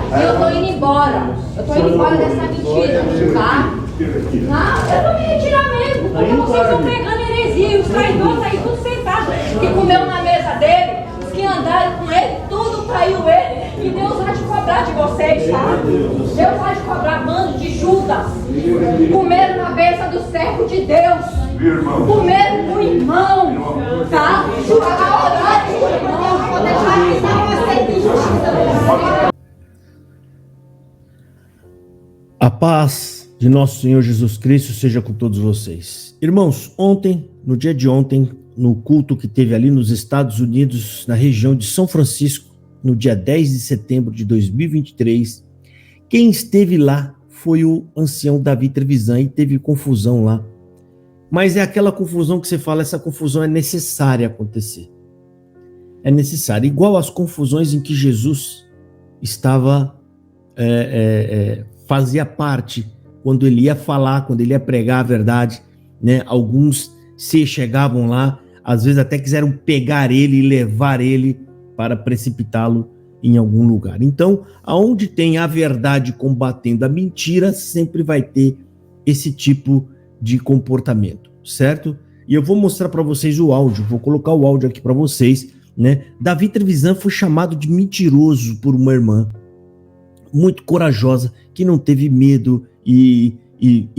E eu tô indo embora. Eu tô indo embora dessa mentira, tá? Não, eu tô me retirar mesmo, porque vocês estão pregando heresia. Os traidores aí tudo sentados, que comeu na mesa dele, os que andaram com ele, tudo traiu ele. E Deus vai te cobrar de vocês, tá? Deus vai te cobrar, bando de Judas. Comeram na mesa do servo de Deus. Comeram com o irmão, tá? Oraram com o irmão, vou deixar de justiça. A paz de nosso Senhor Jesus Cristo seja com todos vocês. Irmãos, ontem, no dia de ontem, no culto que teve ali nos Estados Unidos, na região de São Francisco, no dia 10 de setembro de 2023, quem esteve lá foi o ancião Davi Trevisan e teve confusão lá. Mas é aquela confusão que você fala, essa confusão é necessária acontecer. É necessária. Igual as confusões em que Jesus estava, fazia parte, quando ele ia falar, quando ele ia pregar a verdade, né? Alguns se chegavam lá, às vezes até quiseram pegar ele e levar ele para precipitá-lo em algum lugar. Então, aonde tem a verdade combatendo a mentira, sempre vai ter esse tipo de comportamento, certo? E eu vou mostrar para vocês o áudio, vou colocar o áudio aqui para vocês, né? Davi Trevisan foi chamado de mentiroso por uma irmã muito corajosa, que não teve medo e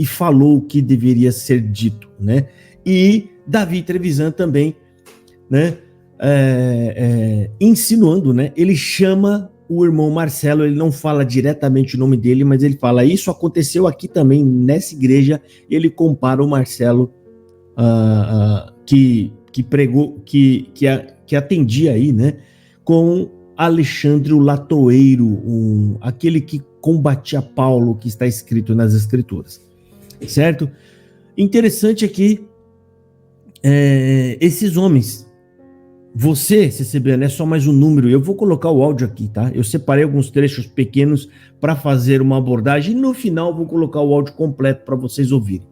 falou o que deveria ser dito, né? E Davi Trevisan também, né? Insinuando, né? Ele chama o irmão Marcelo, ele não fala diretamente o nome dele, mas ele fala, isso aconteceu aqui também, nessa igreja. Ele compara o Marcelo, que pregou, que atendia aí, né? Com Alexandre o Latoeiro, aquele que combatia Paulo, que está escrito nas Escrituras, certo? Interessante é que esses homens, você, CCBN, é só mais um número. Eu vou colocar o áudio aqui, tá? Eu separei alguns trechos pequenos para fazer uma abordagem e no final vou colocar o áudio completo para vocês ouvirem,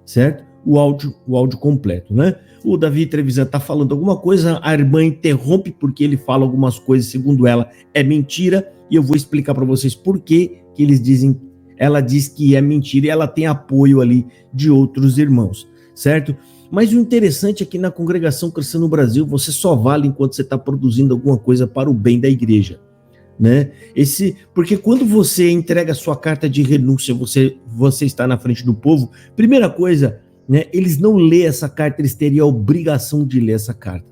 certo? O áudio completo, né? O Davi Trevisan tá falando alguma coisa, a irmã interrompe porque ele fala algumas coisas, segundo ela, é mentira, e eu vou explicar para vocês por que eles dizem, ela diz que é mentira e ela tem apoio ali de outros irmãos, certo? Mas o interessante é que na Congregação Cristã no Brasil, você só vale enquanto você está produzindo alguma coisa para o bem da igreja, né? Porque quando você entrega a sua carta de renúncia, você está na frente do povo, primeira coisa, né? Eles não lêem essa carta, eles teriam a obrigação de ler essa carta,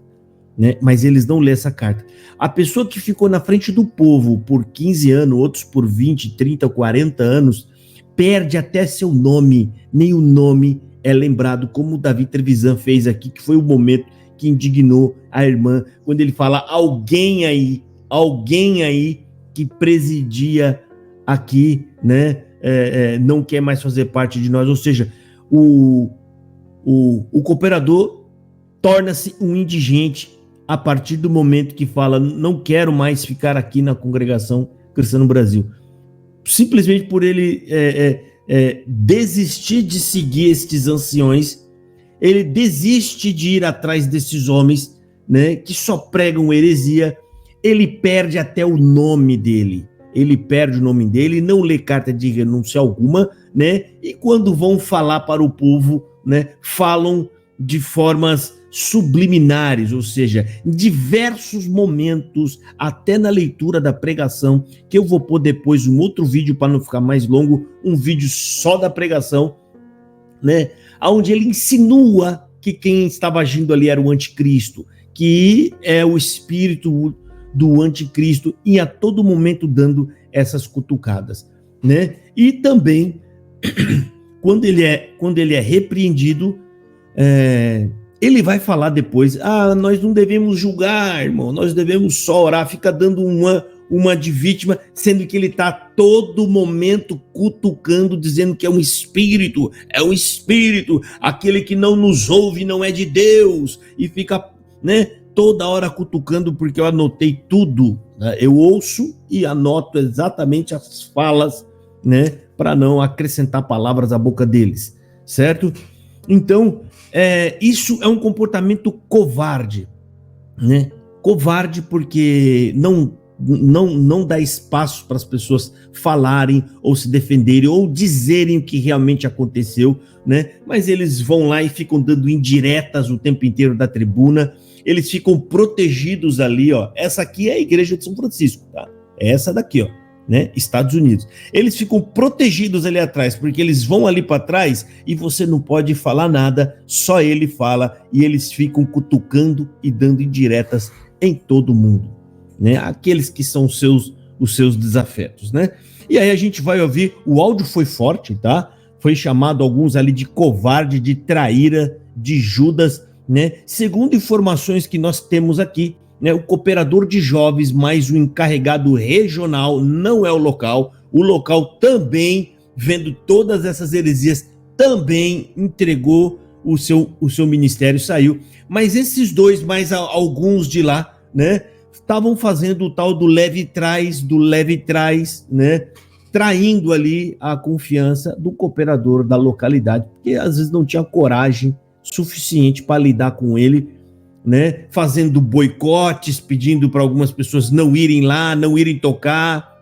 né? Mas eles não lêem essa carta. A pessoa que ficou na frente do povo por 15 anos, outros por 20, 30, 40 anos, perde até seu nome, nem o nome é lembrado, como o Davi Trevisan fez aqui, que foi o momento que indignou a irmã, quando ele fala alguém aí que presidia aqui, né, não quer mais fazer parte de nós, ou seja, o cooperador torna-se um indigente a partir do momento que fala, não quero mais ficar aqui na Congregação Cristã no Brasil. Simplesmente por ele desistir de seguir estes anciões, ele desiste de ir atrás desses homens, né, que só pregam heresia, ele perde até o nome dele, não lê carta de renúncia alguma, né, e quando vão falar para o povo, né, falam de formas subliminares, ou seja, em diversos momentos, até na leitura da pregação, que eu vou pôr depois um outro vídeo para não ficar mais longo, um vídeo só da pregação, né, onde ele insinua que quem estava agindo ali era o anticristo, que é o espírito do anticristo, e a todo momento dando essas cutucadas, né? E também quando ele é repreendido, ele vai falar depois, nós não devemos julgar, irmão, nós devemos só orar, fica dando uma de vítima, sendo que ele está todo momento cutucando, dizendo que é um espírito, aquele que não nos ouve não é de Deus, e fica, né, toda hora cutucando, porque eu anotei tudo, né? Eu ouço e anoto exatamente as falas, né, para não acrescentar palavras à boca deles, certo? Então, isso é um comportamento covarde, né? Covarde porque não dá espaço para as pessoas falarem ou se defenderem ou dizerem o que realmente aconteceu, né? Mas eles vão lá e ficam dando indiretas o tempo inteiro da tribuna, eles ficam protegidos ali, ó. Essa aqui é a igreja de São Francisco, tá? É essa daqui, ó, né? Estados Unidos. Eles ficam protegidos ali atrás, porque eles vão ali para trás e você não pode falar nada, só ele fala, e eles ficam cutucando e dando indiretas em todo mundo, né? Aqueles que são os seus desafetos, né? E aí a gente vai ouvir, o áudio foi forte, tá? Foi chamado alguns ali de covarde, de traíra, de Judas, né? Segundo informações que nós temos aqui, né, o cooperador de jovens mais o encarregado regional, não é o local também, vendo todas essas heresias, também entregou o seu ministério, saiu. Mas esses dois, mais alguns de lá, né, estavam fazendo o tal do leve trás, né, traindo ali a confiança do cooperador da localidade, porque às vezes não tinha coragem suficiente para lidar com ele, né, fazendo boicotes, pedindo para algumas pessoas não irem lá, não irem tocar,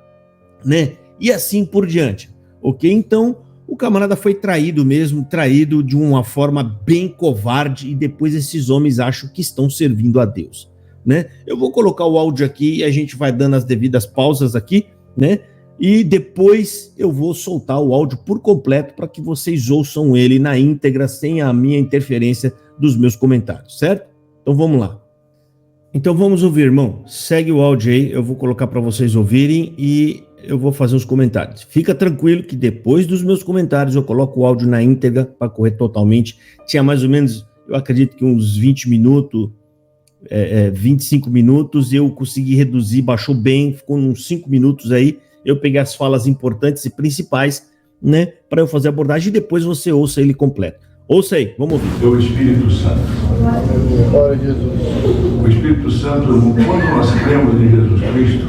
né, e assim por diante, ok? Então, o camarada foi traído mesmo, traído de uma forma bem covarde, e depois esses homens acham que estão servindo a Deus, né? Eu vou colocar o áudio aqui e a gente vai dando as devidas pausas aqui, né, e depois eu vou soltar o áudio por completo para que vocês ouçam ele na íntegra, sem a minha interferência dos meus comentários, certo? Então vamos lá. Então vamos ouvir, irmão. Segue o áudio aí, eu vou colocar para vocês ouvirem e eu vou fazer os comentários. Fica tranquilo que depois dos meus comentários eu coloco o áudio na íntegra para correr totalmente. Tinha mais ou menos, eu acredito que uns 20 minutos, 25 minutos, eu consegui reduzir, baixou bem, ficou uns 5 minutos aí. Eu peguei as falas importantes e principais, né, para eu fazer a abordagem, e depois você ouça ele completo. Ouça aí, vamos ouvir. O Espírito Santo. Glória a Jesus. O Espírito Santo, quando nós cremos em Jesus Cristo,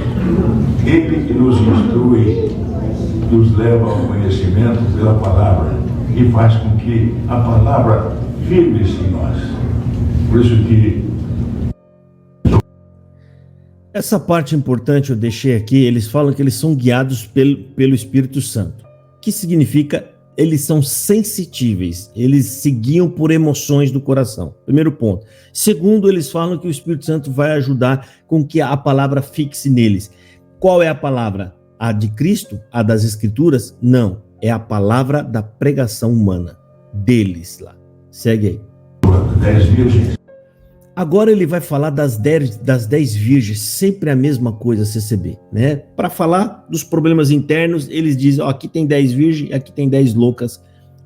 ele que nos instrui, nos leva ao conhecimento pela palavra e faz com que a palavra firme-se em nós. Por isso que essa parte importante eu deixei aqui, eles falam que eles são guiados pelo Espírito Santo, que significa eles são sensitíveis, eles se guiam por emoções do coração, primeiro ponto. Segundo, eles falam que o Espírito Santo vai ajudar com que a palavra fixe neles. Qual é a palavra? A de Cristo? A das Escrituras? Não, é a palavra da pregação humana, deles lá. Segue aí. 10 virgens. Agora ele vai falar das 10 virgens, sempre a mesma coisa, CCB, né? Para falar dos problemas internos, eles dizem, ó, aqui tem 10 virgens, aqui tem 10 loucas.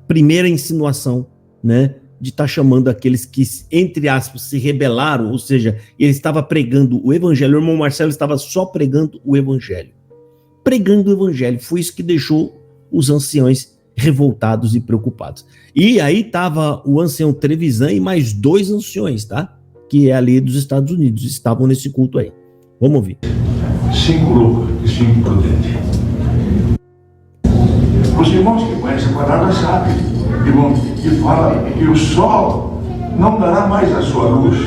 Primeira insinuação, né? De estar chamando aqueles que, entre aspas, se rebelaram, ou seja, ele estava pregando o evangelho, o irmão Marcelo estava só pregando o evangelho. Pregando o evangelho, foi isso que deixou os anciões revoltados e preocupados. E aí estava o ancião Trevisan e mais 2 anciões, tá? Que é ali dos Estados Unidos, estavam nesse culto aí. Vamos ouvir. 5 loucos e 5 prudentes. Os irmãos que conhecem a palavra sabem, irmão, que fala que o sol não dará mais a sua luz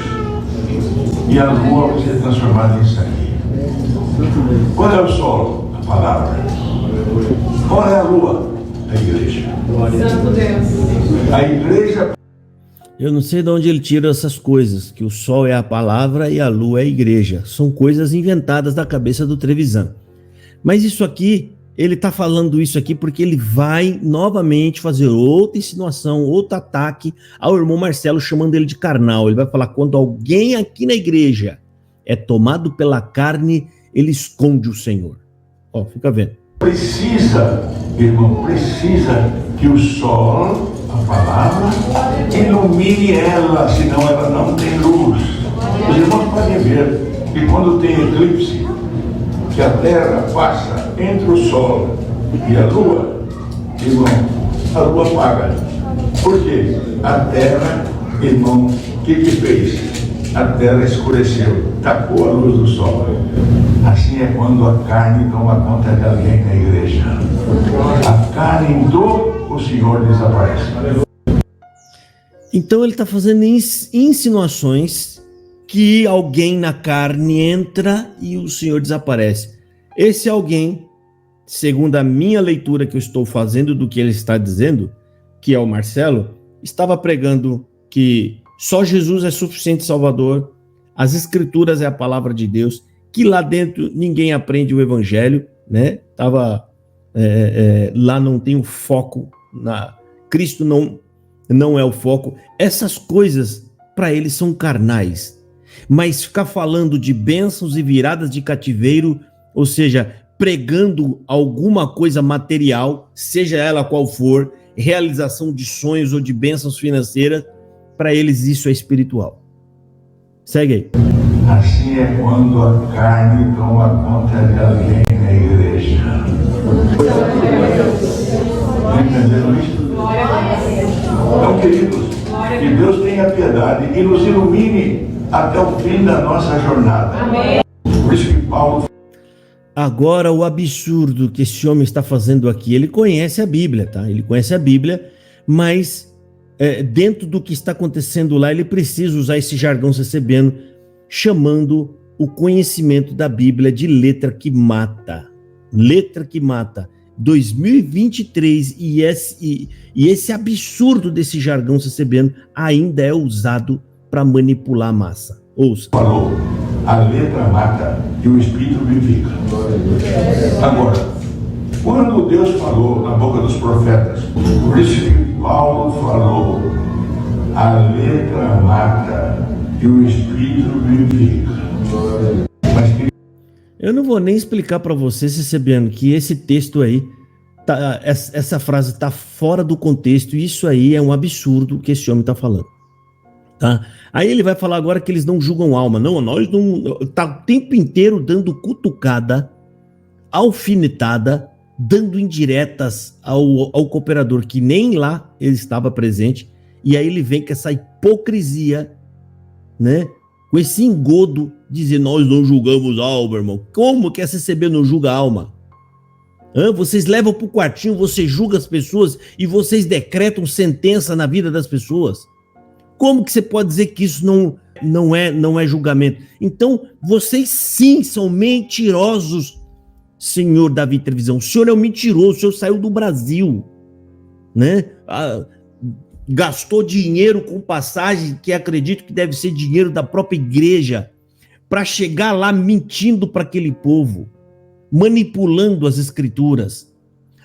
e a lua vai ser transformada em sangue. Qual é o sol? A palavra. Qual é a lua? A igreja. Santo Deus. A igreja. Eu não sei de onde ele tira essas coisas, que o sol é a palavra e a lua é a igreja. São coisas inventadas da cabeça do Trevisan. Mas isso aqui, ele está falando isso aqui porque ele vai novamente fazer outra insinuação, outro ataque ao irmão Marcelo, chamando ele de carnal. Ele vai falar, quando alguém aqui na igreja é tomado pela carne, ele esconde o Senhor. Ó, fica vendo. Precisa, irmão, precisa que o sol, a palavra, ilumine ela, senão ela não tem luz. Os irmãos podem ver que quando tem eclipse, que a terra passa entre o sol e a lua, irmão, a lua apaga. Por quê? A terra, irmão, o que fez? A terra escureceu, tapou a luz do sol. Assim é quando a carne toma conta de alguém na igreja. A carne do Senhor desaparece. Então ele está fazendo insinuações que alguém na carne entra e o Senhor desaparece. Esse alguém, segundo a minha leitura que eu estou fazendo do que ele está dizendo, que é o Marcelo, estava pregando que só Jesus é suficiente Salvador, as Escrituras é a palavra de Deus, que lá dentro ninguém aprende o Evangelho, né? Lá não tem o foco, Cristo não é o foco. Essas coisas para eles são carnais, mas ficar falando de bênçãos e viradas de cativeiro, ou seja, pregando alguma coisa material, seja ela qual for, realização de sonhos ou de bênçãos financeiras, para eles isso é espiritual. Segue aí. Assim é quando a carne toma conta de alguém na igreja. Entenderam isso? Então, queridos, que Deus tenha piedade e nos ilumine até o fim da nossa jornada. Amém. Por isso que Paulo... Agora, o absurdo que esse homem está fazendo aqui, ele conhece a Bíblia, tá? Ele conhece a Bíblia, mas dentro do que está acontecendo lá, ele precisa usar esse jargão CCBano, chamando o conhecimento da Bíblia de letra que mata. Letra que mata. 2023 e esse absurdo desse jargão CCBano ainda é usado para manipular a massa. Ouça. Falou, a letra mata e o espírito vivifica. Agora, quando Deus falou na boca dos profetas, por isso que Paulo falou, a letra mata e o espírito vivifica. Mas eu não vou nem explicar para você, CCBano, que esse texto aí, essa frase está fora do contexto, e isso aí é um absurdo que esse homem está falando. Tá? Aí ele vai falar agora que eles não julgam alma. Não, nós não... Tá o tempo inteiro dando cutucada, alfinetada, dando indiretas ao cooperador, que nem lá ele estava presente, e aí ele vem com essa hipocrisia, né? Com esse engodo, dizer, nós não julgamos alma, irmão. Como que a CCB não julga alma? Vocês levam para o quartinho, você julga as pessoas e vocês decretam sentença na vida das pessoas. Como que você pode dizer que isso não é julgamento? Então, vocês sim são mentirosos, senhor Davi Trevisan. O senhor é um mentiroso, o senhor saiu do Brasil, né? Gastou dinheiro com passagem que acredito que deve ser dinheiro da própria igreja para chegar lá mentindo para aquele povo, manipulando as escrituras,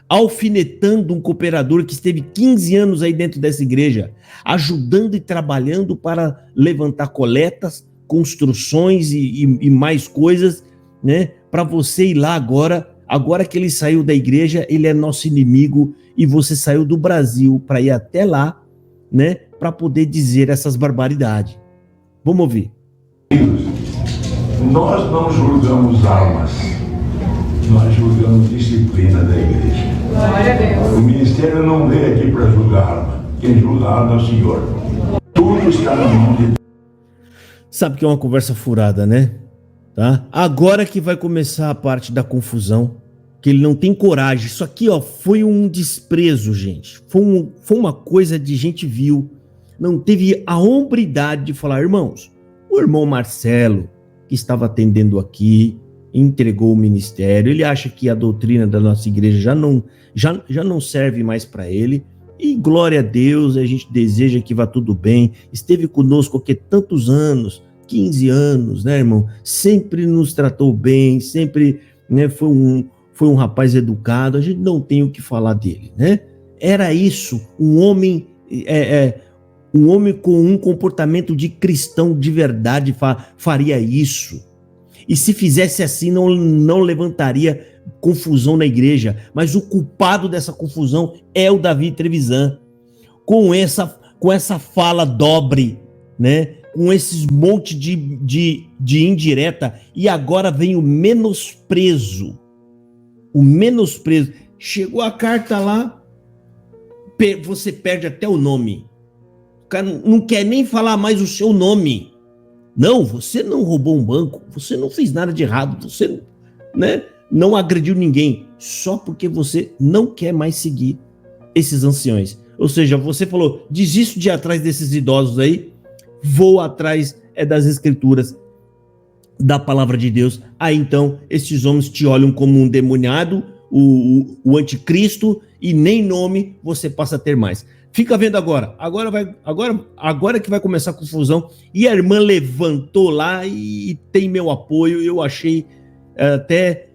alfinetando um cooperador que esteve 15 anos aí dentro dessa igreja, ajudando e trabalhando para levantar coletas, construções e mais coisas, né? Para você ir lá agora que ele saiu da igreja, ele é nosso inimigo e você saiu do Brasil para ir até lá, né, para poder dizer essas barbaridades. Vamos ouvir. Nós não julgamos almas, nós julgamos disciplina da igreja. Glória a Deus. O ministério não veio aqui para julgar alma. Quem julga a alma é o Senhor. Tudo está na mão de Deus. Sabe que é uma conversa furada, né? Tá? Agora que vai começar a parte da confusão, que ele não tem coragem. Isso aqui, ó, foi um desprezo, gente. Foi uma coisa de gente vil. Não teve a hombridade de falar, irmãos, o irmão Marcelo, que estava atendendo aqui, entregou o ministério, ele acha que a doutrina da nossa igreja já não serve mais para ele, e glória a Deus, a gente deseja que vá tudo bem, esteve conosco aqui tantos anos, 15 anos, né, irmão? Sempre nos tratou bem, sempre, né, foi um rapaz educado, a gente não tem o que falar dele, né? Era isso, um homem com um comportamento de cristão de verdade faria isso. E se fizesse assim, não levantaria confusão na igreja. Mas o culpado dessa confusão é o Davi Trevisan. Com essa fala dobre, né? Com esses monte de indireta. E agora vem o menosprezo. O menosprezo. Chegou a carta lá, você perde até o nome. O cara não quer nem falar mais o seu nome. Não, você não roubou um banco, você não fez nada de errado, você, né, não agrediu ninguém, só porque você não quer mais seguir esses anciões. Ou seja, você falou, desisto de ir atrás desses idosos aí, vou atrás é das Escrituras, da palavra de Deus. Aí então, esses homens te olham como um demoniado, o anticristo, e nem nome você passa a ter mais. Fica vendo agora que vai começar a confusão. E a irmã levantou lá e tem meu apoio. Eu achei até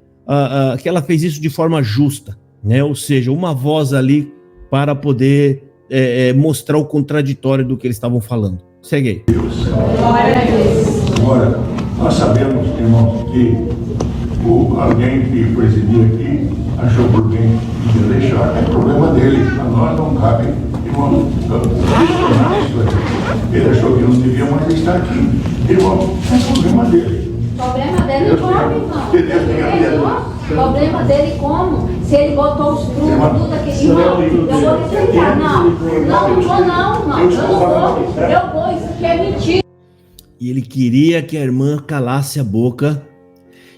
que ela fez isso de forma justa, né? Ou seja, uma voz ali para poder mostrar o contraditório do que eles estavam falando. Segue aí. Agora, nós sabemos, irmãos, que alguém que presidia aqui achou por bem de deixar, é problema dele. A nós não cabe, irmão, questionar isso aqui. Ele achou que não devia mais estar aqui. Irmão, é problema dele. Problema dele como, irmão? Problema dele como? Se ele botou os frutos, tudo aqui. Irmão, eu vou respeitar. Não, eu vou, isso aqui é mentira. E ele queria que a irmã calasse a boca.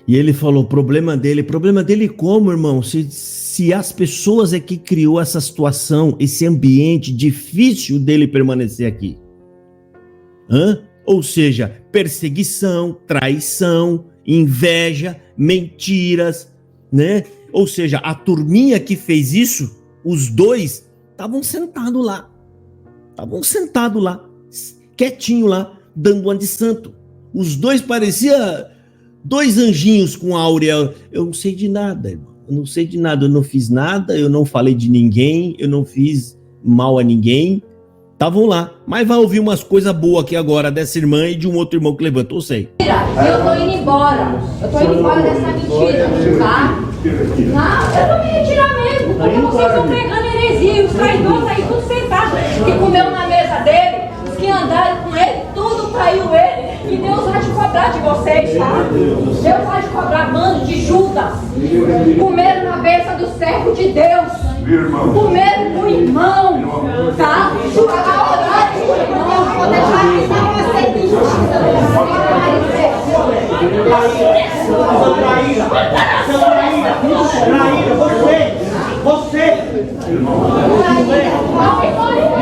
E ele falou, problema dele como, irmão? Se as pessoas é que criou essa situação, esse ambiente difícil dele permanecer aqui. Ou seja, perseguição, traição, inveja, mentiras, né? Ou seja, a turminha que fez isso, os dois estavam sentados lá, quietinho lá, dando uma de santo. Os dois pareciam dois anjinhos com áurea. Eu não sei de nada, irmão. Eu não sei de nada, eu não fiz nada, eu não falei de ninguém, eu não fiz mal a ninguém. Estavam lá, mas vai ouvir umas coisas boas aqui agora dessa irmã e de um outro irmão que levantou, sei. Eu tô indo embora. Eu tô indo embora dessa mentira, tá? Não, eu vou me retirar mesmo, porque vocês estão pregando heresia. Os traidores aí, tudo sentado, que comeu na mesa dele, os que andaram com ele, tudo traiu ele. E Deus vai te cobrar de vocês, tá? Deus vai te cobrar, bando de Judas. Comeram na mesa do servo de Deus. Comeram com o irmão, tá? Para orar com o irmão. Vou deixar que não aceite injustiça. Traíra, você!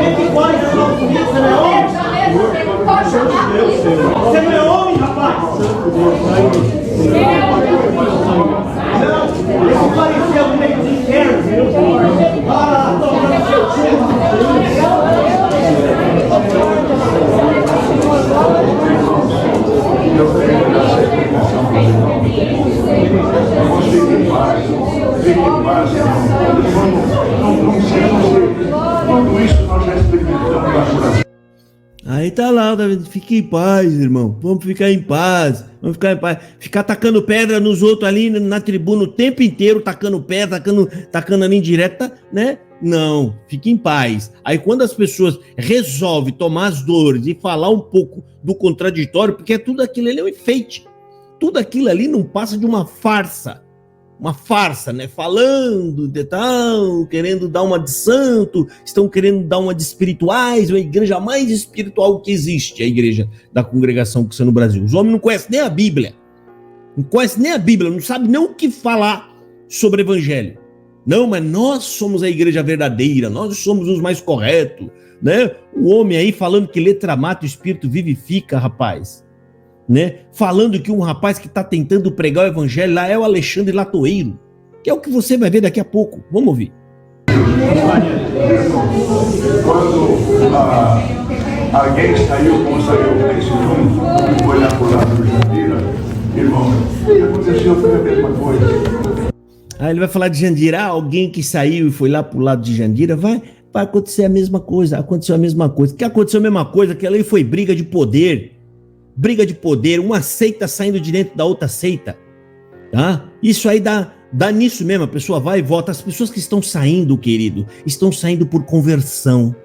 Entre fora de novo comigo, você não é homem? Você não é homem, rapaz? Não, esse fariseu no meio do inferno. Ah, toma no seu Quando isso nós já experimentamos na coração. Aí tá lá, fique em paz, irmão. Vamos ficar em paz. Ficar tacando pedra nos outros ali na tribuna o tempo inteiro, tacando pedra, tacando ali indireta, né? Não, fique em paz. Aí quando as pessoas resolvem tomar as dores e falar um pouco do contraditório, porque tudo aquilo ali é um enfeite. Tudo aquilo ali não passa de uma farsa. Uma farsa, né? Falando de tal, querendo dar uma de santo, estão querendo dar uma de espirituais, a igreja mais espiritual que existe, a igreja da Congregação Cristã no Brasil. Os homens não conhecem nem a Bíblia. Não sabem nem o que falar sobre o evangelho. Não, mas nós somos a igreja verdadeira, nós somos os mais corretos, né? O homem aí falando que letra mata, o espírito vivifica, rapaz. Né? Falando que um rapaz que está tentando pregar o evangelho lá é o Alexandre Latoeiro, que é o que você vai ver daqui a pouco. Vamos ouvir. Quando alguém saiu, como saiu nesse mundo, foi lá pro lado do Jandira, irmão, o que aconteceu foi a mesma coisa. Aí ele vai falar de Jandira, alguém que saiu e foi lá pro lado de Jandira, vai acontecer a mesma coisa, aconteceu a mesma coisa. Que aconteceu a mesma coisa, que ali foi briga de poder, uma seita saindo de dentro da outra seita, tá? Isso aí dá nisso mesmo, a pessoa vai e volta. As pessoas que estão saindo, querido, estão saindo por conversão,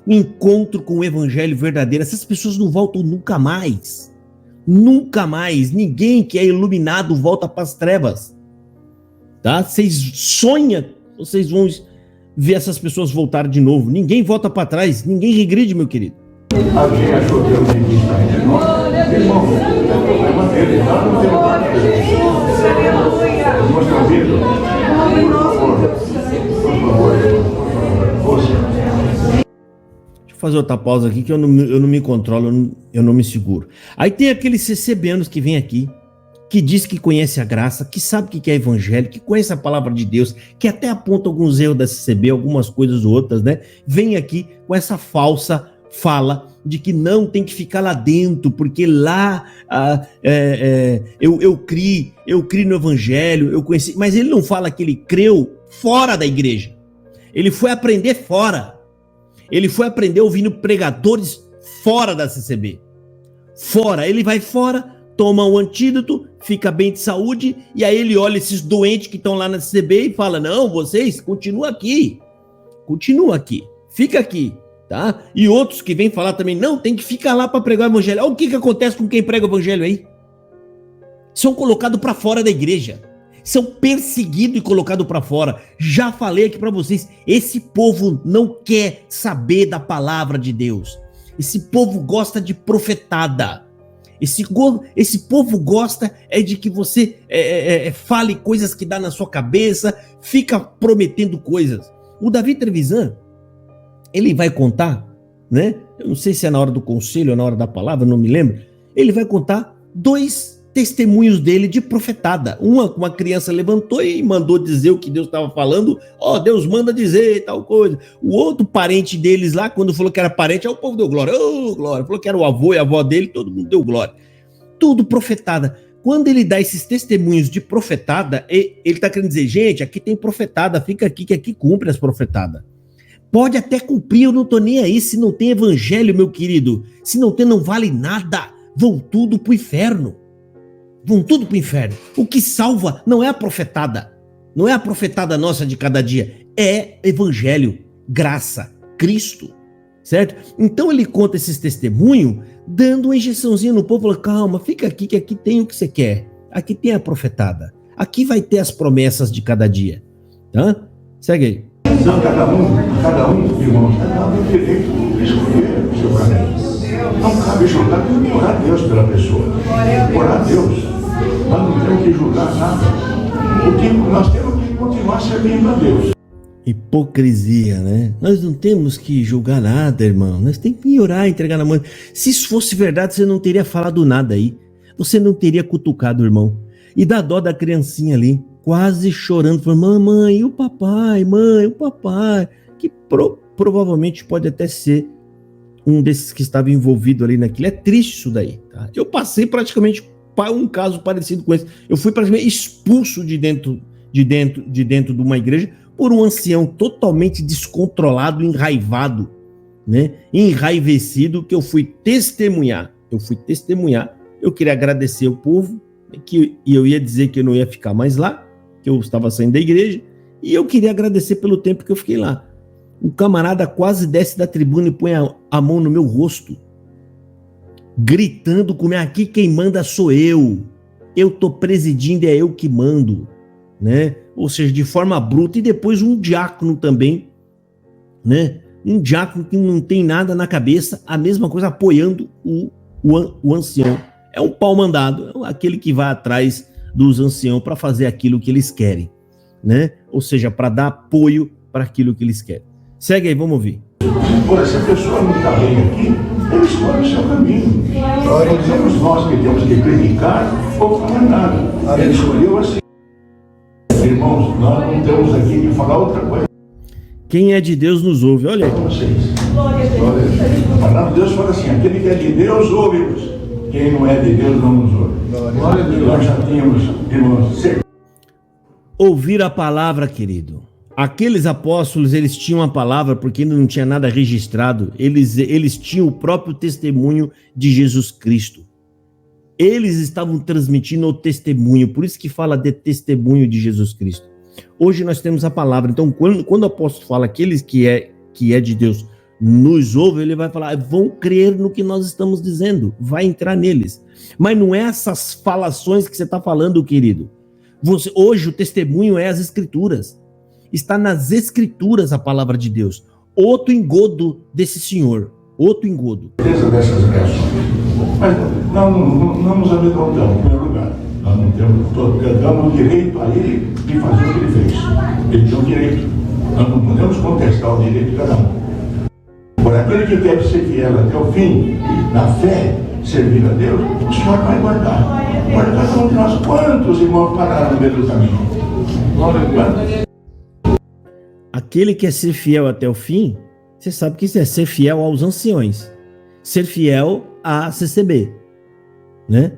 o encontro com o evangelho verdadeiro. Essas pessoas não voltam nunca mais, ninguém que é iluminado volta para as trevas, tá? Vocês sonham, vocês vão ver essas pessoas voltar de novo, ninguém volta para trás, ninguém regride, meu querido. Alguém achou que eu entendi isso aí de novo? Irmão, é problema dele, nós não temos nada a ver. Irmãos, estão ouvindo? Por favor, ouça. Deixa eu fazer outra pausa aqui que eu não me controlo, eu não me seguro. Aí tem aqueles CCBanos que vem aqui, que diz que conhece a graça, que sabe o que é evangelho, que conhece a palavra de Deus, que até aponta alguns erros da CCB, algumas coisas ou outras, né? Vem aqui com essa falsa fala de que não tem que ficar lá dentro, porque lá eu criei no evangelho, eu conheci, mas ele não fala que ele creu fora da igreja. Ele foi aprender fora. Ele foi aprender ouvindo pregadores fora da CCB. Fora, ele vai fora, toma um antídoto, fica bem de saúde, e aí ele olha esses doentes que estão lá na CCB e fala, não, vocês, continua aqui, fica aqui, tá? E outros que vêm falar também, não, tem que ficar lá para pregar o evangelho. Olha o que acontece com quem prega o evangelho aí. São colocados para fora da igreja, são perseguidos e colocados para fora. Já falei aqui para vocês, esse povo não quer saber da palavra de Deus. Esse povo gosta de profetada. Esse povo gosta de que você fale coisas que dá na sua cabeça, fica prometendo coisas. O Davi Trevisan, ele vai contar, né? Eu não sei se é na hora do conselho ou na hora da palavra, não me lembro. Ele vai contar 2 testemunhos dele de profetada. Uma criança levantou e mandou dizer o que Deus estava falando. Deus manda dizer tal coisa. O outro parente deles lá, quando falou que era parente, o povo deu glória. Glória. Falou que era o avô e a avó dele, todo mundo deu glória. Tudo profetada. Quando ele dá esses testemunhos de profetada, ele está querendo dizer, gente, aqui tem profetada, fica aqui que aqui cumpre as profetadas. Pode até cumprir, eu não estou nem aí. Se não tem evangelho, meu querido, se não tem, não vale nada. Vão tudo pro inferno. O que salva não é a profetada, não é a profetada nossa de cada dia, é evangelho, graça, Cristo, certo? Então ele conta esses testemunhos, dando uma injeçãozinha no povo, falando, calma, fica aqui que aqui tem o que você quer, aqui tem a profetada, aqui vai ter as promessas de cada dia, tá? Segue aí. Então, cada um, irmãos, cada um tem direito de escolher o seu caminho. Não cabe julgar, tem que orar a Deus pela pessoa. Orar a Deus. Nós não temos que julgar nada. Nós temos que continuar servindo a Deus. Hipocrisia, né? Nós não temos que julgar nada, irmão. Nós temos que orar, entregar na mão. Se isso fosse verdade, você não teria falado nada aí. Você não teria cutucado o irmão. E dá dó da criancinha ali, quase chorando, falando, mamãe, e o papai, mãe, o papai. Que provavelmente pode até ser um desses que estava envolvido ali naquilo. É triste isso daí, tá? Eu passei praticamente um caso parecido com esse. Eu fui praticamente expulso de dentro de uma igreja por um ancião totalmente descontrolado, enraivado, né? Enraivecido, que eu fui testemunhar. Eu queria agradecer o povo, e eu ia dizer que eu não ia ficar mais lá, que eu estava saindo da igreja, e eu queria agradecer pelo tempo que eu fiquei lá. O camarada quase desce da tribuna e põe a mão no meu rosto, gritando comigo, aqui quem manda sou eu tô presidindo, é eu que mando, né? Ou seja, de forma bruta. E depois um diácono também, né? Um diácono que não tem nada na cabeça, a mesma coisa, apoiando o ancião. É um pau mandado, é aquele que vai atrás dos anciãos para fazer aquilo que eles querem, né? Ou seja, para dar apoio para aquilo que eles querem. Segue aí, vamos ouvir. Agora, se a pessoa não está bem aqui, ele escolhe o seu caminho. Não somos nós que temos que criticar ou falar nada. Ele escolheu assim. Irmãos, nós não temos aqui que falar outra coisa. Quem é de Deus nos ouve, olha aí. Vocês. A palavra de Deus fala assim, aquele que é de Deus ouve-nos. Quem não é de Deus não nos ouve. Nós já tínhamos, irmãos, ouvir a palavra, querido. Aqueles apóstolos, eles tinham a palavra porque não tinha nada registrado. Eles tinham o próprio testemunho de Jesus Cristo. Eles estavam transmitindo o testemunho, por isso que fala de testemunho de Jesus Cristo. Hoje nós temos a palavra. Então, quando o apóstolo fala aqueles que é de Deus nos ouve, ele vai falar, vão crer no que nós estamos dizendo, vai entrar neles. Mas não é essas falações que você está falando, querido. Hoje o testemunho é as escrituras. Está nas escrituras a palavra de Deus. Outro engodo desse senhor. Outro engodo. Dessas reações. Mas não nos amedrontamos, em primeiro lugar. Nós não damos o direito a ele de fazer o que ele fez. Ele tem o direito. Nós não podemos contestar o direito de cada um. Agora, aquele que quer ser fiel até o fim, na fé, servir a Deus, o Senhor vai guardar. Guarda cada um de nós. Quantos irmãos pararam no meio do caminho? Aquele que quer ser fiel até o fim, você sabe que isso é ser fiel aos anciões. Ser fiel à CCB, né?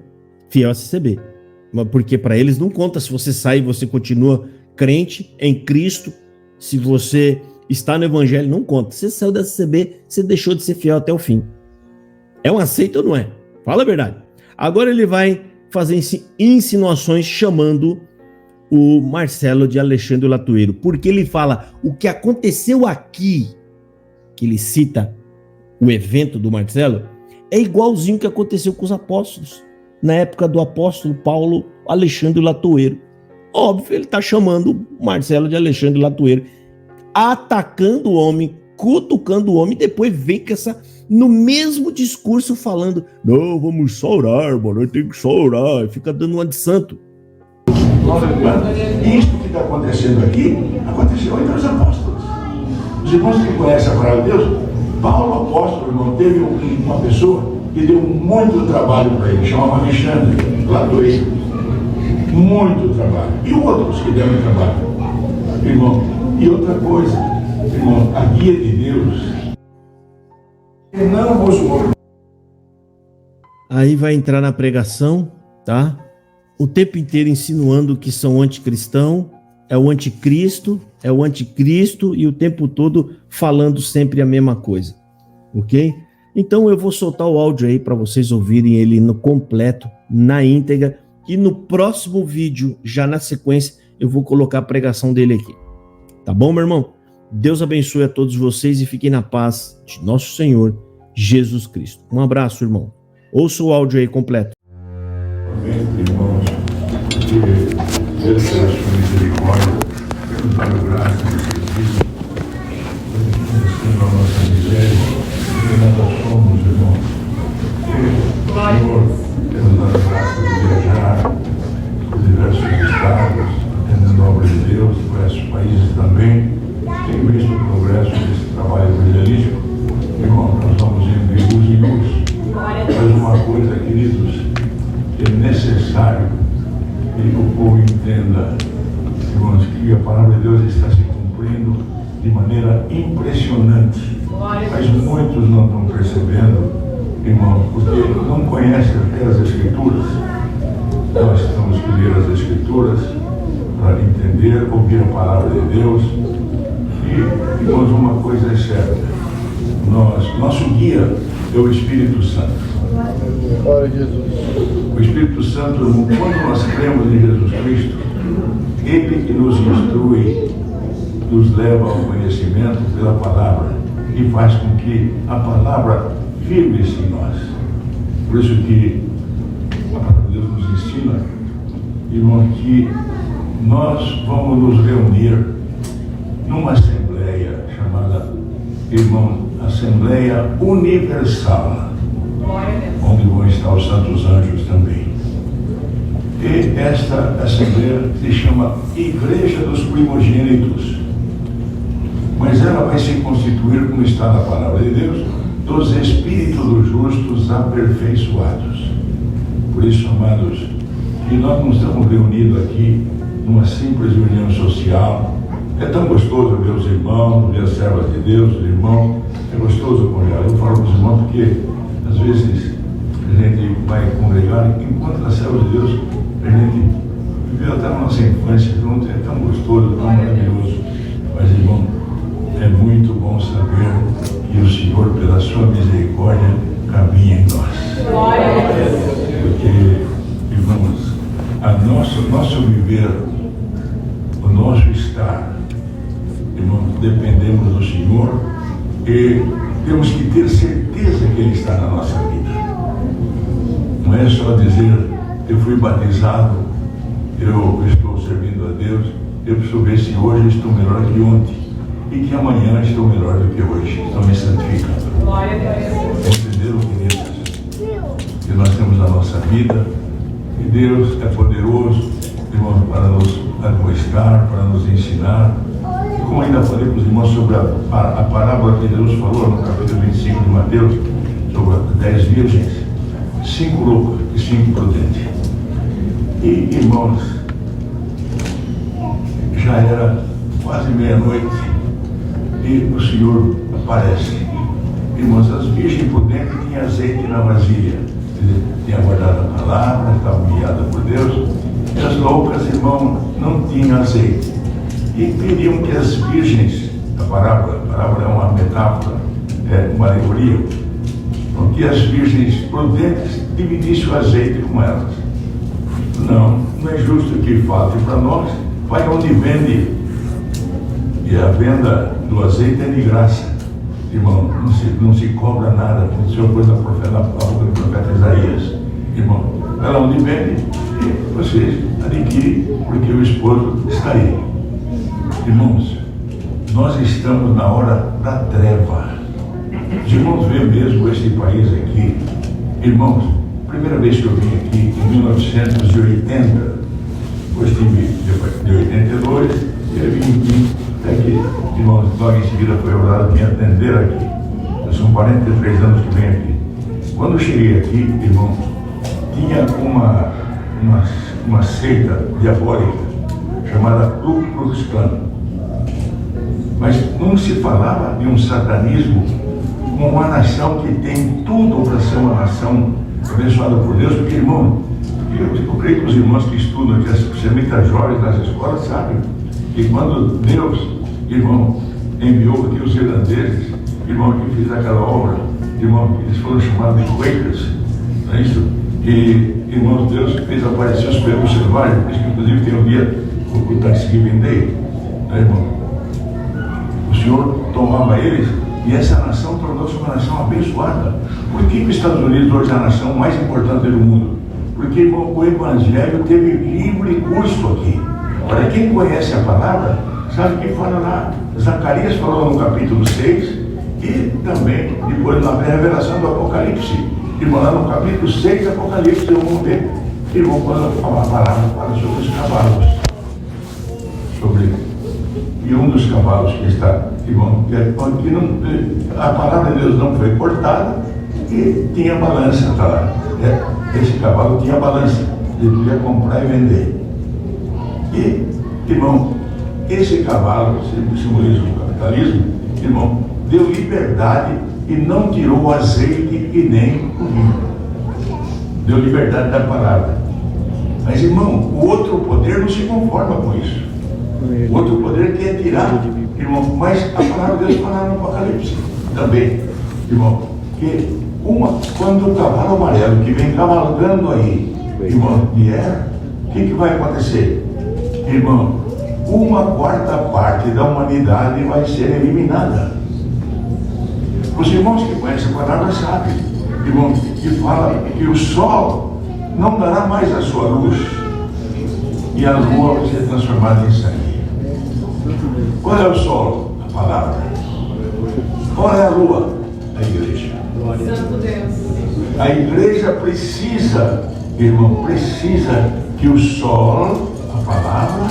Fiel à CCB. Porque para eles não conta se você sai e você continua crente em Cristo, se você está no Evangelho, não conta. Você saiu da CCB, você deixou de ser fiel até o fim. É um aceito ou não é? Fala a verdade. Agora ele vai fazer insinuações chamando o Marcelo de Alexandre Latueiro, porque ele fala o que aconteceu aqui, que ele cita o evento do Marcelo, é igualzinho o que aconteceu com os apóstolos, na época do apóstolo Paulo Alexandre Latueiro. Óbvio, ele está chamando o Marcelo de Alexandre Latueiro, atacando o homem, cutucando o homem, e depois vem com essa, no mesmo discurso falando, não, vamos só orar, mano, tem que só orar, e fica dando uma de santo. Isso que está acontecendo aqui, aconteceu entre os apóstolos. Os irmãos que conhecem a palavra de Deus, Paulo, apóstolo, irmão, teve uma pessoa que deu muito trabalho para ele, chamava Alexandre Latueiro. Muito trabalho. E outros que deram trabalho. Irmão, e outra coisa, irmão, a guia de Deus não vos mostrou. Aí vai entrar na pregação, tá? O tempo inteiro insinuando que são anticristão, é o anticristo e o tempo todo falando sempre a mesma coisa, ok? Então eu vou soltar o áudio aí para vocês ouvirem ele no completo, na íntegra, e no próximo vídeo, já na sequência, eu vou colocar a pregação dele aqui. Tá bom, meu irmão? Deus abençoe a todos vocês e fiquem na paz de nosso Senhor Jesus Cristo. Um abraço, irmão. Ouça o áudio aí completo. Irmãos, que Deus pela sua misericórdia, nos dado graça nesse dia, conhecendo a nossa miséria, que nós somos, irmão. Senhor, temos dado graça de viajar por diversos estados, atendendo a obra de Deus, por esses países também. Tenho visto o progresso desse trabalho evangelístico. Irmão, nós vamos indo de luz em luz. Mas uma coisa, queridos, que é necessário que o povo entenda, irmãos, que a palavra de Deus está se cumprindo de maneira impressionante. Mas muitos não estão percebendo, irmãos, porque não conhecem até as Escrituras. Nós temos que ler as Escrituras para entender, ouvir a palavra de Deus. E, irmãos, uma coisa é certa. Nosso guia é o Espírito Santo. Glória a Jesus. O Espírito Santo, quando nós cremos em Jesus Cristo, Ele que nos instrui, nos leva ao conhecimento pela palavra e faz com que a palavra firme-se em nós. Por isso que a palavra de Deus nos ensina, irmão, que nós vamos nos reunir numa assembleia chamada, irmão, Assembleia Universal, onde vão estar os santos anjos também. E esta assembleia se chama Igreja dos Primogênitos, mas ela vai se constituir, como está na palavra de Deus, dos espíritos dos justos aperfeiçoados. Por isso, amados, que nós não estamos reunidos aqui numa simples reunião social. É tão gostoso ver os irmãos, ver as servas de Deus, os irmãos. É gostoso congregar. Eu falo para os irmãos porque, às vezes, a gente vai congregar e encontra as servas de Deus, a gente viveu até na nossa infância junto, é tão gostoso, tão maravilhoso. Mas, irmão, é muito bom saber que o Senhor, pela sua misericórdia, caminha em nós. Porque, irmãos, nosso viver, o nosso estar, irmão, dependemos do Senhor e temos que ter certeza que Ele está na nossa vida. Não é só dizer, eu fui batizado, eu estou servindo a Deus, eu preciso ver se hoje estou melhor que ontem e que amanhã estou melhor do que hoje, estou me santificando. Entenderam, queridos? Que nós temos a nossa vida e Deus é poderoso, irmão, para nos admoestar, para nos ensinar, Como ainda falei para os irmãos sobre a parábola que Jesus falou no capítulo 25 de Mateus, sobre 10 virgens, 5 loucas e 5 prudentes. E, irmãos, já era quase meia-noite e o Senhor aparece. Irmãos, as virgens prudentes tinham azeite na vasilha, tinham guardado a palavra, estavam guiadas por Deus. E as loucas, irmãos, não tinham azeite. E queriam que as virgens, a parábola é uma metáfora, é uma alegoria, que as virgens prudentes dividissem o azeite com elas. Não é justo que falte para nós, vai onde vende. E a venda do azeite é de graça. Irmão, não se cobra nada, como o Senhor pôs na boca do profeta Isaías. Irmão, vai lá onde vende e vocês adquirem, porque o esposo está aí. Irmãos, nós estamos na hora da treva. Os irmãos veem mesmo este país aqui. Irmãos, primeira vez que eu vim aqui, em 1980, depois tive de 82, e eu vim aqui, até que, irmãos, logo em seguida foi orado me atender aqui. São 43 anos que venho aqui. Quando eu cheguei aqui, irmãos, tinha uma seita diabólica chamada Ku Klux Klan. Mas não se falava de um satanismo como uma nação que tem tudo para ser uma nação abençoada por Deus, porque, irmão, eu creio que os irmãos que estudam aqui, especialmente as jovens nas escolas, sabem que quando Deus, irmão, enviou aqui os irlandeses, irmão, que fez aquela obra, irmão, eles foram chamados de Quakers, não é isso? E, irmãos, Deus fez aparecer os pregos selvagens, por isso que inclusive tem um dia, o Thanksgiving Day, né, irmão? O Senhor tomava eles e essa nação tornou-se uma nação abençoada. Por que os Estados Unidos hoje é a nação mais importante do mundo? Porque, irmão, o Evangelho teve livre curso aqui. Para quem conhece a palavra, sabe que fala lá. Zacarias falou no capítulo 6 e também depois na revelação do Apocalipse. Irmão, lá no capítulo 6 do Apocalipse, vamos ver. Irmão, quando a palavra fala sobre os cavalos. E um dos cavalos que está, irmão, que não, a palavra de Deus não foi cortada e tinha balança, tá lá. Esse cavalo tinha balança, ele podia comprar e vender. E, irmão, esse cavalo, simboliza o capitalismo, irmão, deu liberdade e não tirou o azeite e nem o vinho. Deu liberdade da palavra. Mas, irmão, o outro poder não se conforma com isso. O outro poder quer tirar, irmão, mas a palavra de Deus fala no Apocalipse também, irmão, que quando o cavalo amarelo que vem cavalgando aí, irmão, vier, o que vai acontecer? Irmão, 1/4 da humanidade vai ser eliminada. Os irmãos que conhecem a palavra sabem, irmão, que fala que o sol não dará mais a sua luz e a lua vai ser transformada em sangue. Qual é o sol? A palavra. Qual é a lua? A igreja. Santo Deus. A igreja precisa, irmão, precisa que o sol, a palavra,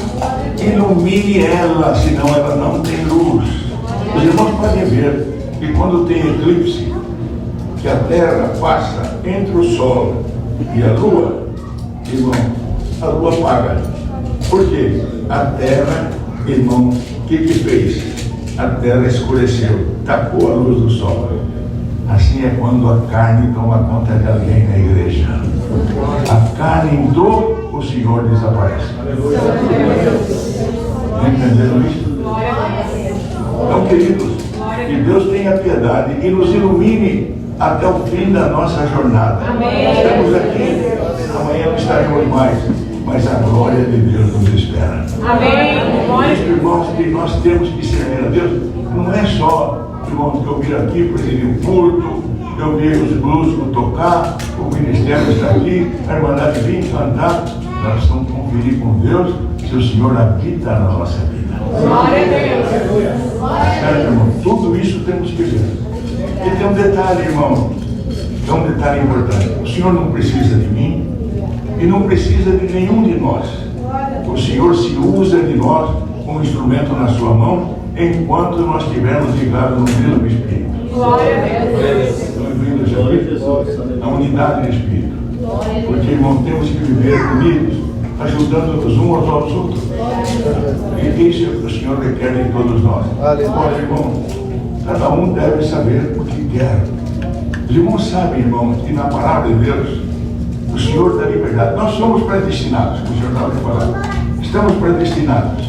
ilumine ela, senão ela não tem luz. Os irmãos podem ver que quando tem eclipse, que a terra passa entre o sol e a lua, irmão, a lua apaga. Por quê? A terra, irmão, o que fez? A terra escureceu, tacou a luz do sol. Assim é quando a carne toma conta de alguém na igreja. A carne entrou, o Senhor desaparece. Entenderam isso? Então, queridos, que Deus tenha piedade e nos ilumine até o fim da nossa jornada. Estamos aqui, amanhã não estaremos mais, mas a glória de Deus nos espera. Amém. Irmãos, que nós temos que servir a Deus, não é só, irmãos, que eu vim aqui presidir o culto, eu vi os músicos tocar, o ministério está aqui, a irmandade vir cantar. Nós estamos conferir com Deus se o Senhor habita na nossa vida. Glória a Deus. Certo, irmão? Tudo isso temos que ver. E tem um detalhe, irmão, é um detalhe importante. O Senhor não precisa de mim e não precisa de nenhum de nós. O Senhor se usa de nós um instrumento na sua mão, enquanto nós estivermos ligados no mesmo Espírito. Glória a Deus. Estão vendo já a unidade do Espírito. Porque, irmão, temos que viver unidos, ajudando-nos uns aos outros. E isso é o que o Senhor requer de todos nós. Olha, irmão, cada um deve saber o que quer. Os irmãos sabem, irmão, que na palavra de Deus, o Senhor dá liberdade. Nós somos predestinados, como o Senhor estava falando. Estamos predestinados.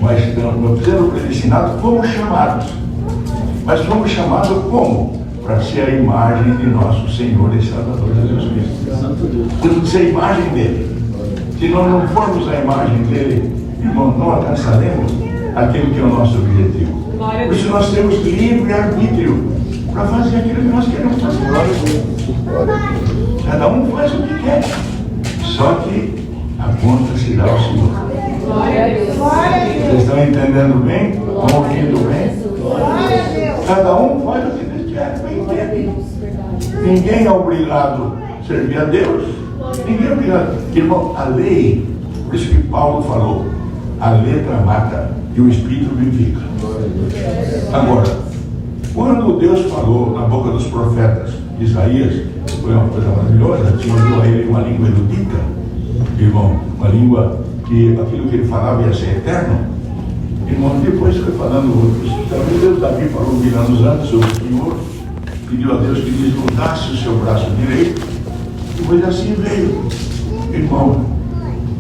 Mas sendo predestinados, fomos chamados. Mas fomos chamados como? Para ser a imagem de nosso Senhor e Salvador Jesus Cristo. Temos que ser a imagem dele. Se nós não formos a imagem dele, irmão, não alcançaremos aquilo que é o nosso objetivo. Por isso nós temos livre-arbítrio para fazer aquilo que nós queremos fazer. Cada um faz o que quer. Só que a conta será o Senhor. Vocês estão entendendo bem? Estão ouvindo bem? Cada um faz o que Deus quer, bem entende. Ninguém é obrigado a servir a Deus. Ninguém é obrigado. Irmão, a lei, por isso que Paulo falou, a letra mata e o Espírito vivifica. Agora, quando Deus falou na boca dos profetas, Isaías, foi uma coisa maravilhosa, tinha a ele uma língua erudita, irmão, uma língua que aquilo que ele falava ia ser eterno. Irmão, depois foi falando outros. Talvez Deus Davi falou 1000 anos antes, o Senhor pediu a Deus que desnudasse o seu braço direito, e foi assim veio. Irmão,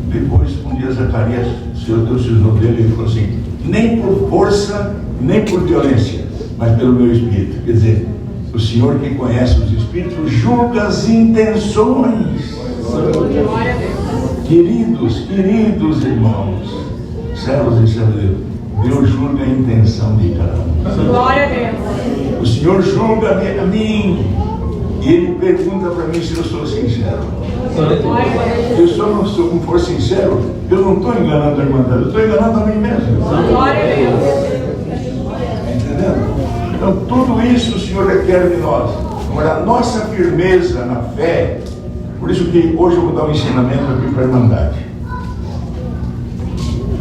depois um dia Zacarias, o Senhor Deus se usou dele e falou assim: nem por força, nem por violência, mas pelo meu Espírito. Quer dizer, o Senhor que conhece os Espíritos julga as intenções. Queridos irmãos, servos e servas de Deus, Deus julga a intenção de cada um. Glória a Deus. O Senhor julga a mim e Ele pergunta para mim se eu sou sincero. Se eu não for sincero, eu não estou enganando a Irmandade, eu estou enganando a mim mesmo. Glória a Deus. Entendendo? Então tudo isso o Senhor requer de nós. Agora, a nossa firmeza na fé. Por isso que hoje eu vou dar um ensinamento aqui para a Irmandade.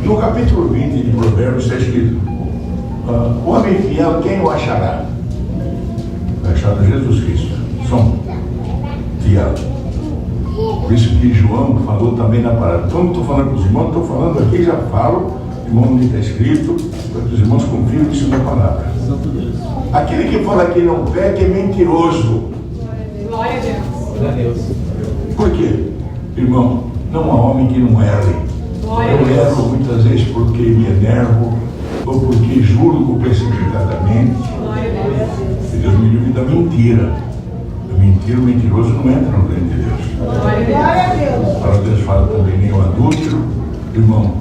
No capítulo 20 de Provérbios está escrito: o homem fiel, quem o achará? Vai achar Jesus Cristo. Som fiel. Por isso que João falou também na palavra. Quando estou falando com os irmãos, estou falando aqui, já falo, irmão, onde está escrito, para que os irmãos confiam nisso na palavra. Aquele que fala que não peca é mentiroso. Glória a Deus. Por quê? Irmão, não há homem que não erre. Eu erro muitas vezes porque me enervo ou porque julgo precipitadamente. E Deus me livre da mentira. O mentiroso não entra no reino de Deus. Glória a Deus. A palavra de Deus fala também nem o adúltero, irmão,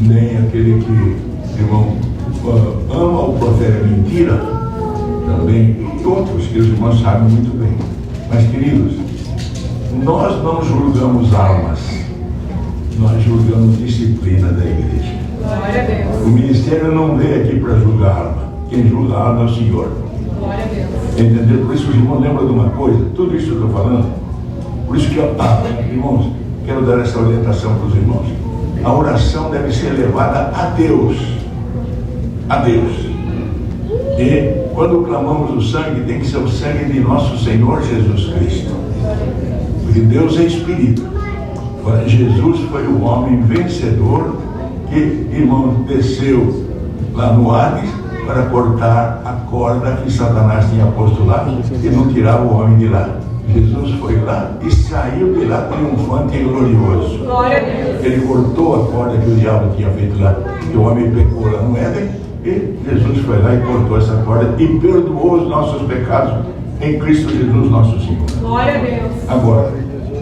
nem aquele que, irmão, ama ou profere mentira, também, e outros que os irmãos sabem muito bem. Mas, queridos, nós não julgamos almas, nós julgamos disciplina da igreja. Glória a Deus. O ministério não veio aqui para julgar alma. Quem julga a alma é o Senhor. Glória a Deus. Entendeu? Por isso os irmãos lembram de uma coisa, tudo isso que eu estou falando, por isso que irmãos, quero dar essa orientação para os irmãos. A oração deve ser levada a Deus. A Deus. E quando clamamos o sangue, tem que ser o sangue de nosso Senhor Jesus Cristo. Porque Deus é Espírito. Agora, Jesus foi o homem vencedor que, irmão, desceu lá no Hades para cortar a corda que Satanás tinha posto lá e não tirava o homem de lá. Jesus foi lá e saiu de lá triunfante e glorioso. Glória a Deus. Ele cortou a corda que o diabo tinha feito lá, que o homem pecou lá no Éden, e Jesus foi lá e cortou essa corda e perdoou os nossos pecados em Cristo Jesus, nosso Senhor. Glória a Deus. Agora,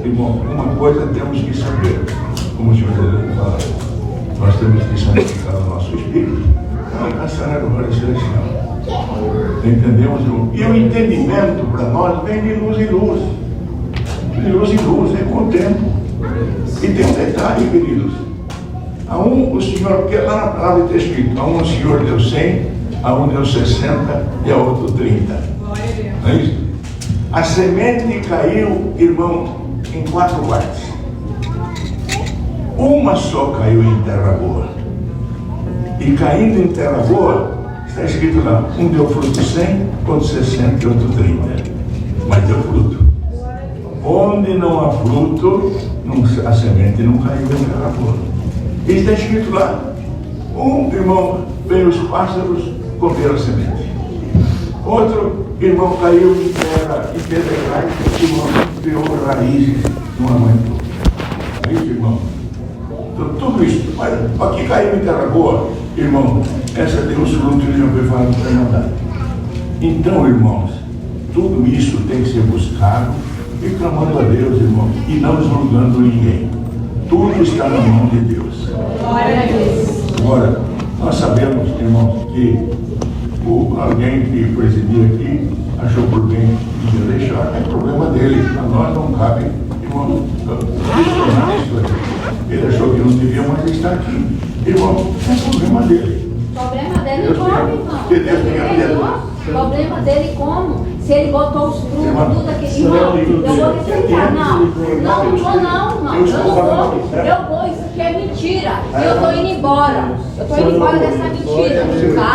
irmão, uma coisa temos que saber, como o Senhor Jesus fala, nós temos que santificar o nosso espírito para alcançar a glória celestial. Entendemos, irmão? E o entendimento para nós vem de luz em luz. De luz em luz, é com o tempo. E tem um detalhe, queridos. A um o Senhor, porque lá na palavra está escrito, a um o Senhor deu 100, a um deu 60 e a outro 30. Glória a Deus. Não é isso? A semente caiu, irmão, em 4 partes. Uma só caiu em terra boa. E caindo em terra boa, está escrito lá, um deu fruto 100, outro 60 e outro 30. Mas deu fruto. Onde não há fruto, a semente não caiu em terra boa. E está escrito lá, um irmão, veio os pássaros, comeram a semente. Outro irmão caiu em pedregais, irmão criou raízes, não aguentou. É isso, irmão? Então, tudo isso, mas aqui caiu em terra boa, irmão, essa tem os frutos que já foi falado para mandar. Então, irmãos, tudo isso tem que ser buscado e clamando a Deus, irmão, e não julgando ninguém. Tudo está na mão de Deus. Agora, nós sabemos, irmãos, que alguém que presidia aqui achou por bem de deixar, é problema dele. A nós não cabe, irmão, questionar isso aqui. Ele achou que não devia mais estar aqui. Irmão, é problema dele. Problema dele como, irmão? Que Deus tenha piedade. Problema dele como? Se ele botou os frutos, tudo aqui. Irmão, eu vou respeitar. Não, eu vou, isso aqui é mentira. E eu tô indo embora. Eu tô indo embora dessa mentira, tá?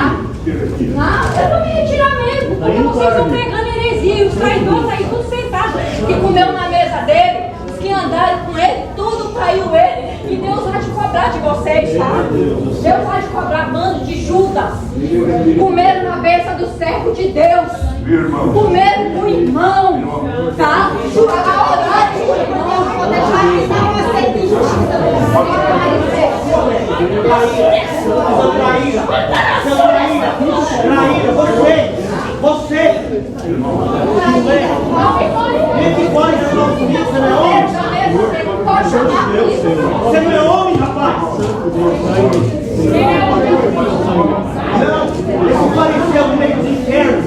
Não, eu vou me retirar mesmo, porque vocês estão pregando heresia, os traidores aí tudo sentados, que comeu na mesa dele, os que andaram com ele, tudo traiu ele, e Deus vai te cobrar de vocês, tá? Deus vai te cobrar, bando de Judas, comeram na mesa do servo de Deus, comeram com o irmão, tá? A orar com o irmão, vou deixar que não aceita injustiça, Traíra, você! Entre embora de nosso filho, você não é homem? Você não é homem, rapaz? Não, esse fariseu no meio do inferno.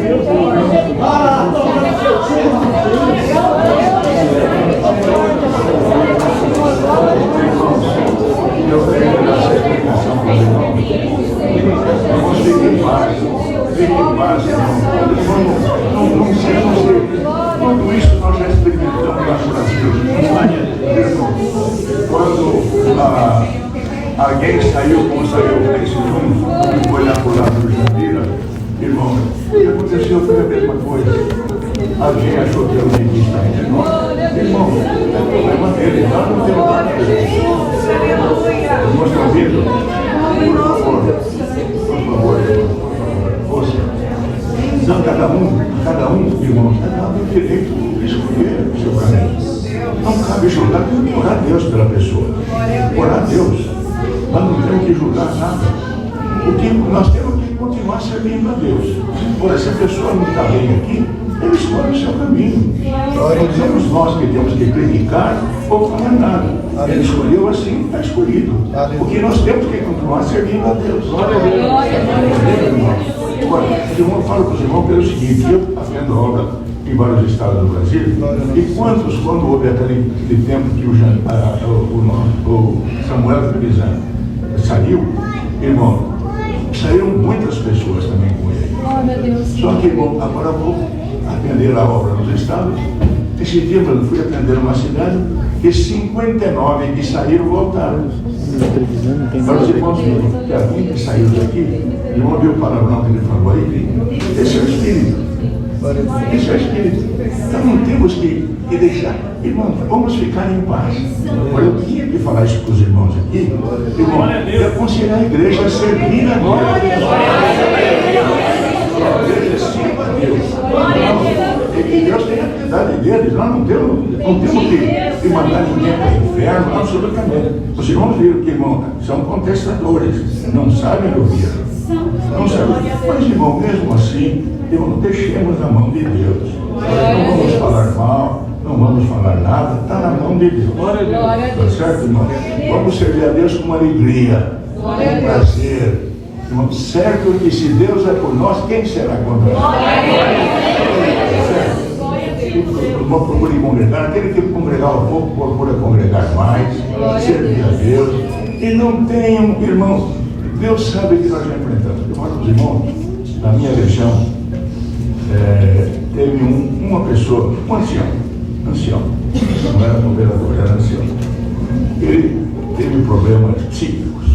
Tudo isso nós já experimentamos lá no Brasil. Quando alguém saiu, como saiu nesse mundo, foi lá por lá do Jandira, irmão, o que aconteceu foi a mesma coisa. Alguém achou que era o ministro entre nós. Irmão, é problema dele, nós não temos nada a ver. Irmãos, estão ouvindo? Por favor, ouça. Então, cada um, irmão, cada um tem direito de escolher o seu caminho. Não cabe julgar, tem que orar a Deus pela pessoa. Orar a Deus. Nós não temos que julgar nada. Porque nós temos que continuar servindo a Deus. Ora, se a pessoa não está bem aqui, ele escolhe o seu caminho. Não somos nós que temos que criticar ou falar nada. Ele escolheu assim, está escolhido. Porque nós temos que continuar servindo a Deus. Agora, eu falo para os irmãos pelo seguinte, eu atendo obra em vários estados do Brasil, e quando houve aquele tempo que o Samuel Trevisan saiu, irmão, saíram muitas pessoas também com ele. Só que, irmão, agora eu vou atender a obra nos estados. Esse dia eu fui atender uma cidade e 59 que saíram voltaram. Para os irmãos que havia que saíram daqui, irmão viu o palavrão que ele falou aí, esse é o Espírito. Esse é o Espírito. Então não temos que deixar, irmão, vamos ficar em paz. Agora eu tinha que falar isso para os irmãos aqui, irmão, e aconselhar a igreja a servir a Deus. A igreja sirva a Deus. E que Deus tenha piedade deles. Nós não temos que mandar ninguém para o inferno, absolutamente. Os irmãos viram que, irmão, são contestadores, não sabem ouvir. Não sabem. Mas, irmão, mesmo assim, irmão, deixemos na mão de Deus. Não vamos falar mal, não vamos falar nada, está na mão de Deus. Está certo, irmão? Vamos servir a Deus com alegria, com prazer. Irmão, certo que se Deus é por nós, quem será contra nós? Irmão, procure congregar, aquele que congregar um pouco, procura congregar mais, servir a Deus. E não tenham, irmão, Deus sabe que nós já enfrentamos. Eu falo para os irmãos, na minha região, teve uma pessoa, um ancião, não era governador, era ancião. Ele teve problemas psíquicos.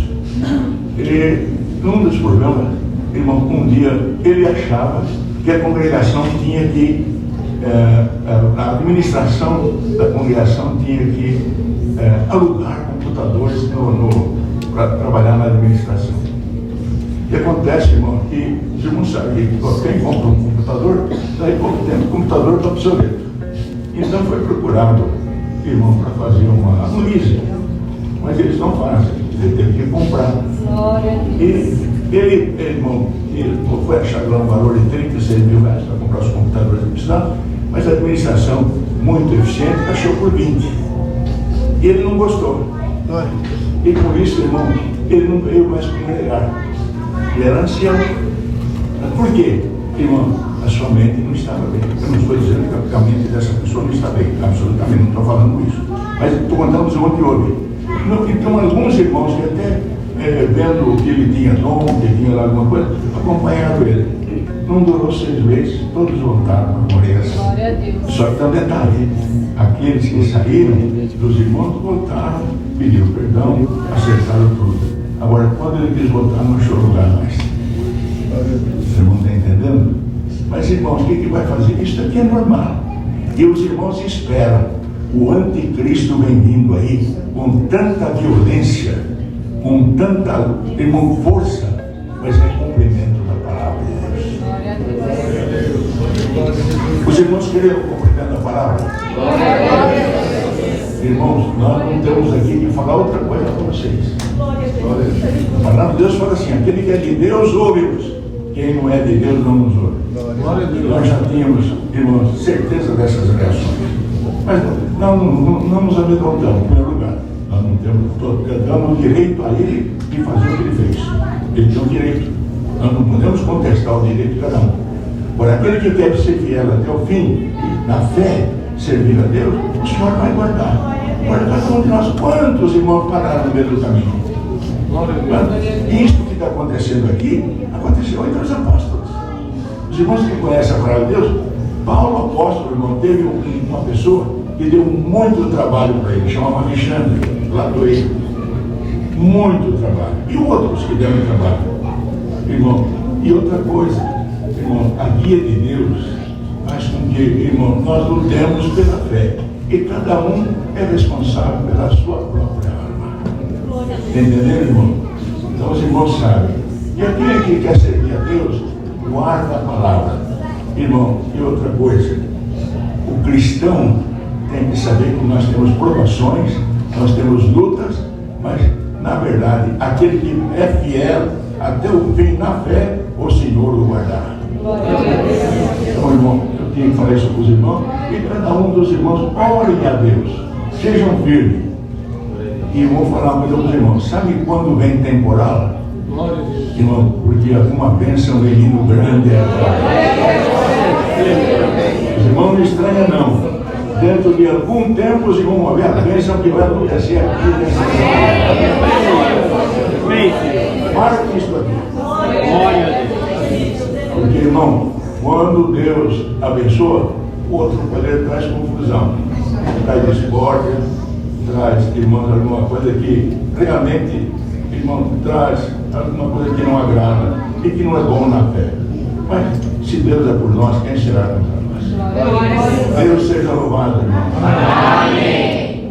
Ele num dos programas, irmão, um dia ele achava que a congregação tinha que, a administração da congregação tinha que alugar computadores para trabalhar na administração. O que acontece, irmão, que os irmãos sabem que quem compra um computador, daí pouco tempo o computador está obsoleto. Então foi procurado, irmão, para fazer uma análise, mas eles não fazem, ele teve que comprar. E ele, irmão, foi achado lá um valor de 36 mil reais para comprar os computadores que precisava, mas a administração, muito eficiente, achou por 20. E ele não gostou. E por isso, irmão, ele não veio mais congregar. Ele era ancião. Por quê? Irmão, a sua mente não estava bem. Eu não estou dizendo que a mente dessa pessoa não está bem, absolutamente, não estou falando isso. Mas estou contando o que houve. Então, alguns irmãos que até vendo que ele tinha dom, que tinha lá alguma coisa, acompanharam ele. Não durou 6 meses, todos voltaram para Moreiras. Só que tem um detalhe: aqueles que saíram dos irmãos voltaram, pediram perdão, acertaram tudo. Agora, quando ele quis voltar, não achou lugar mais. Os irmãos estão entendendo? Mas, irmãos, o que vai fazer? Isso aqui é normal. E os irmãos esperam o anticristo vem vindo aí com tanta violência, com tanta, irmão, força, mas é cumprimento da palavra de Deus. Os irmãos queriam cumprimento da palavra? Irmãos, nós não temos aqui que falar outra coisa para vocês. A palavra de Deus fala assim: aquele que é de Deus, ouve-os. Quem não é de Deus, não nos ouve. Nós já tínhamos, irmãos, certeza dessas reações. Mas não nos amedrontamos, em primeiro lugar. Nós não temos, damos direito a ele de fazer o que ele fez. Ele tem o direito. Nós não podemos contestar o direito de cada um. Por aquele que quer ser fiel até o fim, na fé, servir a Deus, o Senhor vai guardar. Guarda cada um de nós. Quantos irmãos pararam no meio do caminho? Isto que está acontecendo aqui, aconteceu entre os apóstolos. Os irmãos que conhecem a palavra de Deus, Paulo, apóstolo, irmão, teve uma pessoa que deu muito trabalho para ele, chamava Alexandre, lá do Eiro. Muito trabalho. E outros que deram trabalho. Irmão, e outra coisa, irmão, a guia de Deus faz com que, irmão, nós lutemos pela fé. E cada um é responsável pela sua própria alma. Entenderam, irmão? Então os irmãos sabem. E aquele que quer servir a Deus, guarda a palavra. Irmão, e outra coisa, o cristão tem que saber que nós temos provações, nós temos lutas, mas, na verdade, aquele que é fiel até o fim na fé, o Senhor o guardará. Então, irmão, eu tinha que falar isso com os irmãos, e cada um dos irmãos, orem a Deus, sejam firmes. E eu vou falar uma coisa para os irmãos: sabe quando vem temporal? Irmão, porque alguma bênção vem vindo grande agora. Os irmãos não estranham, não. Dentro de algum tempo os irmãos vão ver a bênção que vai acontecer aqui nessa terra. Marque isso aqui. Porque, irmão, quando Deus abençoa, o outro poder traz confusão, traz discórdia, traz, irmãos, alguma coisa que realmente, irmão, traz alguma coisa que não agrada e que não é bom na fé. Mas se Deus é por nós, quem será contra nós? Deus seja louvado, irmão. Amém.